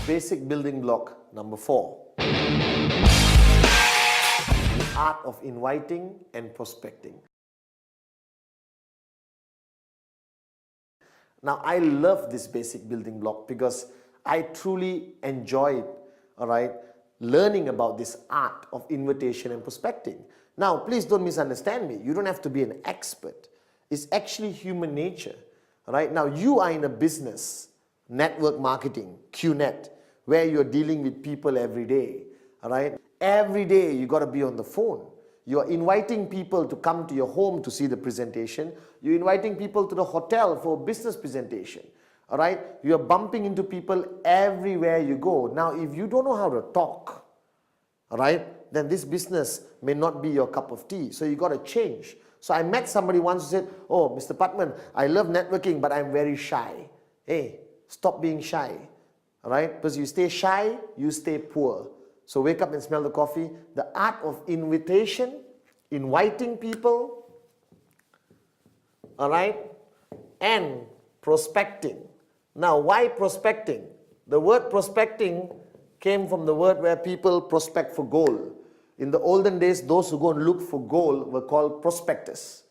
basic building block number 4. The art of inviting and prospecting. Now, I love this basic building block because I truly enjoyed, learning about this art of invitation and prospecting. Now, please don't misunderstand me. You don't have to be an expert. It's actually human nature, right? Now, you are in a business, network marketing, QNet, where you're dealing with people every day, all right? Every day you got to be on the phone. You're inviting people to come to your home to see the presentation. You're inviting people to the hotel for a business presentation, all right? You're bumping into people everywhere you go. Now, if you don't know how to talk, all right, then this business may not be your cup of tea. So you got to change. So I met somebody once who said, "Oh, Mr. Patman, I love networking, but I'm very shy." Hey, stop being shy, all right? Because you stay shy, you stay poor. So wake up and smell the coffee. The art of invitation, inviting people, all right, and prospecting. Now, why prospecting? The word prospecting came from the word where people prospect for gold. In the olden days, those who go and look for gold were called prospectors,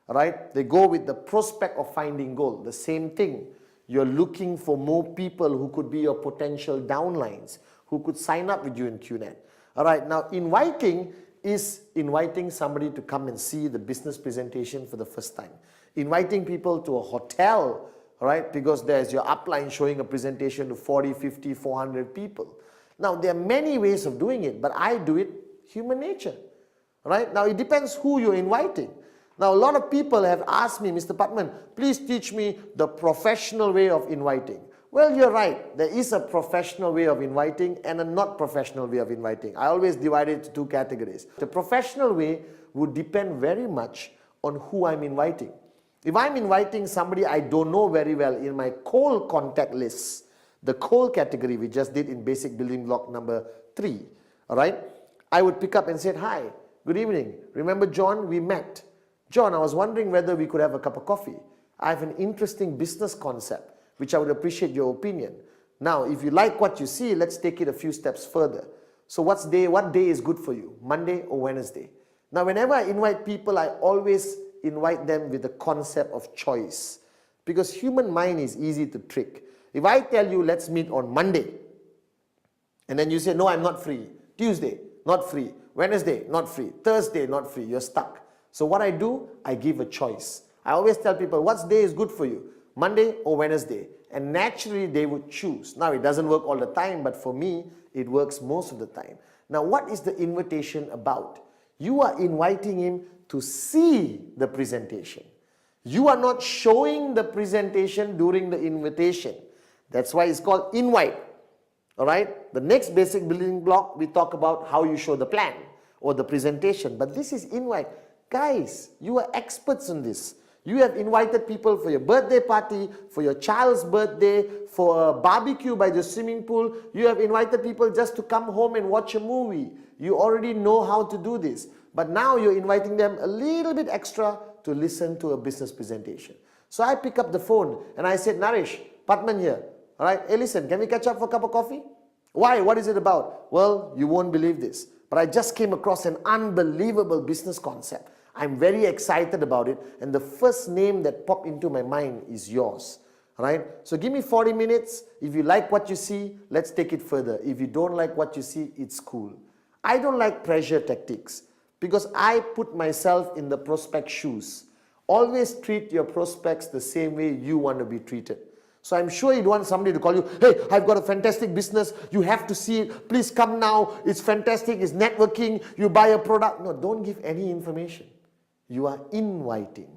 all right? They go with the prospect of finding gold. The same thing. You're looking for more people who could be your potential downlines, who could sign up with you in QNet. All right, now inviting is inviting somebody to come and see the business presentation for the first time. Inviting people to a hotel, all right, because there's your upline showing a presentation to 40, 50, 400 people. Now, there are many ways of doing it, but I do it human nature, right? Now, it depends who you're inviting. Now, a lot of people have asked me, "Mr. Patman, please teach me the professional way of inviting." Well, you're right. There is a professional way of inviting and a not professional way of inviting. I always divide it into 2 categories. The professional way would depend very much on who I'm inviting. If I'm inviting somebody I don't know very well in my cold contact list, the cold category we just did in basic building block number 3, all right, I would pick up and say, "Hi, good evening. Remember John? We met. John, I was wondering whether we could have a cup of coffee. I have an interesting business concept, which I would appreciate your opinion. Now, if you like what you see, let's take it a few steps further. So what day is good for you? Monday or Wednesday?" Now, whenever I invite people, I always invite them with the concept of choice. Because human mind is easy to trick. If I tell you, "Let's meet on Monday," and then you say, "No, I'm not free." Tuesday, not free. Wednesday, not free. Thursday, not free. You're stuck. So what I do, I give a choice. I always tell people, "What day is good for you? Monday or Wednesday?" And naturally they would choose. Now, it doesn't work all the time, but for me, it works most of the time. Now, what is the invitation about? You are inviting him to see the presentation. You are not showing the presentation during the invitation. That's why it's called invite. All right? The next basic building block, we talk about how you show the plan or the presentation. But this is invite. Guys, you are experts in this. You have invited people for your birthday party, for your child's birthday, for a barbecue by the swimming pool. You have invited people just to come home and watch a movie. You already know how to do this. But now you're inviting them a little bit extra to listen to a business presentation. So I pick up the phone and I said, "Naresh, Patman here. All right, hey, listen, can we catch up for a cup of coffee?" "Why? What is it about?" "Well, you won't believe this, but I just came across an unbelievable business concept. I'm very excited about it, and the first name that popped into my mind is yours. All right? So give me 40 minutes. If you like what you see, let's take it further. If you don't like what you see, it's cool." I don't like pressure tactics because I put myself in the prospect shoes. Always treat your prospects the same way you want to be treated. So I'm sure you don't want somebody to call you, "Hey, I've got a fantastic business. You have to see it. Please come now. It's fantastic. It's networking. You buy a product." No, don't give any information. You are inviting,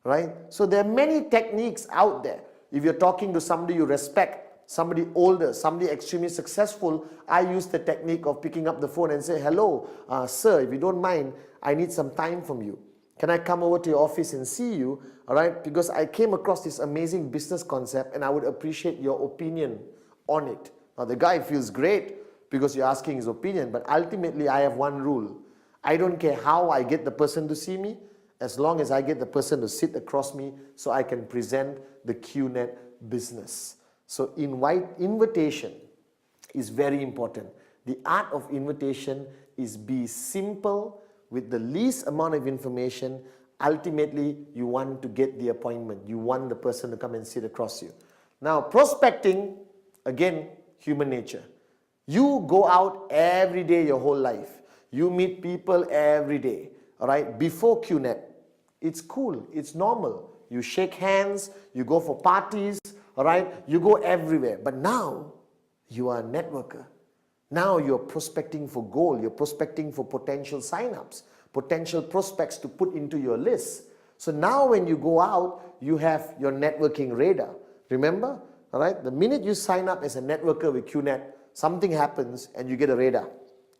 right? So there are many techniques out there. If you're talking to somebody you respect, somebody older, somebody extremely successful, I use the technique of picking up the phone and say, "Hello, sir, if you don't mind, I need some time from you. Can I come over to your office and see you?" All right, because I came across this amazing business concept and I would appreciate your opinion on it. Now, the guy feels great because you're asking his opinion, but ultimately I have one rule. I don't care how I get the person to see me, as long as I get the person to sit across me so I can present the QNet business. So invitation is very important. The art of invitation is be simple with the least amount of information. Ultimately, you want to get the appointment. You want the person to come and sit across you. Now, prospecting, again, human nature. You go out every day your whole life. You meet people every day, all right? Before QNet, it's cool, it's normal. You shake hands, you go for parties, all right? You go everywhere. But now, you are a networker. Now you're prospecting for gold. You're prospecting for potential signups, potential prospects to put into your list. So now when you go out, you have your networking radar. Remember? All right? The minute you sign up as a networker with QNet, something happens and you get a radar.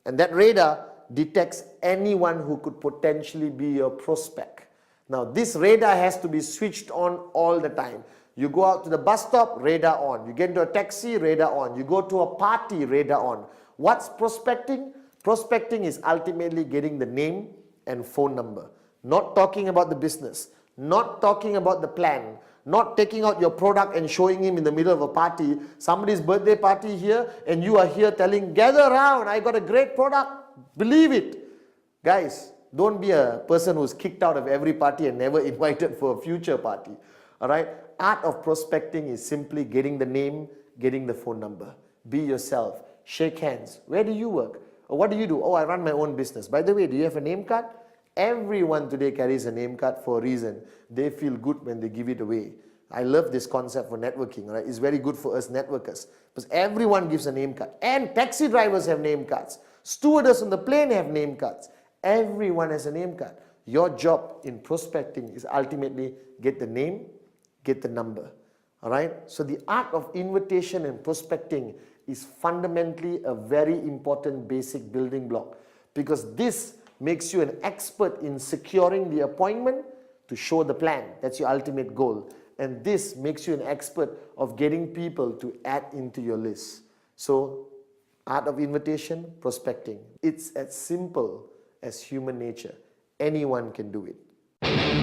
And that radar detects anyone who could potentially be your prospect. Now this radar has to be switched on all the time. You go out to the bus stop, radar on. You get into a taxi, radar on. You go to a party, radar on. What's prospecting? Prospecting is ultimately getting the name and phone number. Not talking about the business. Not talking about the plan. Not taking out your product and showing him in the middle of a party. Somebody's birthday party here and you are here telling, gather around, I got a great product. Believe it. Guys, don't be a person who's kicked out of every party and never invited for a future party. Alright? Art of prospecting is simply getting the name, getting the phone number. Be yourself. Shake hands. Where do you work? Or what do you do? Oh, I run my own business. By the way, do you have a name card? Everyone today carries a name card for a reason. They feel good when they give it away. I love this concept for networking. Right? It's very good for us networkers. Because everyone gives a name card. And taxi drivers have name cards. Stewardess on the plane have name cards. Everyone has a name card. Your job in prospecting is ultimately get the name, get the number. All right? So the art of invitation and prospecting is fundamentally a very important basic building block, because this makes you an expert in securing the appointment to show the plan. That's your ultimate goal. And this makes you an expert of getting people to add into your list. So, art of invitation, prospecting. It's as simple as human nature. Anyone can do it.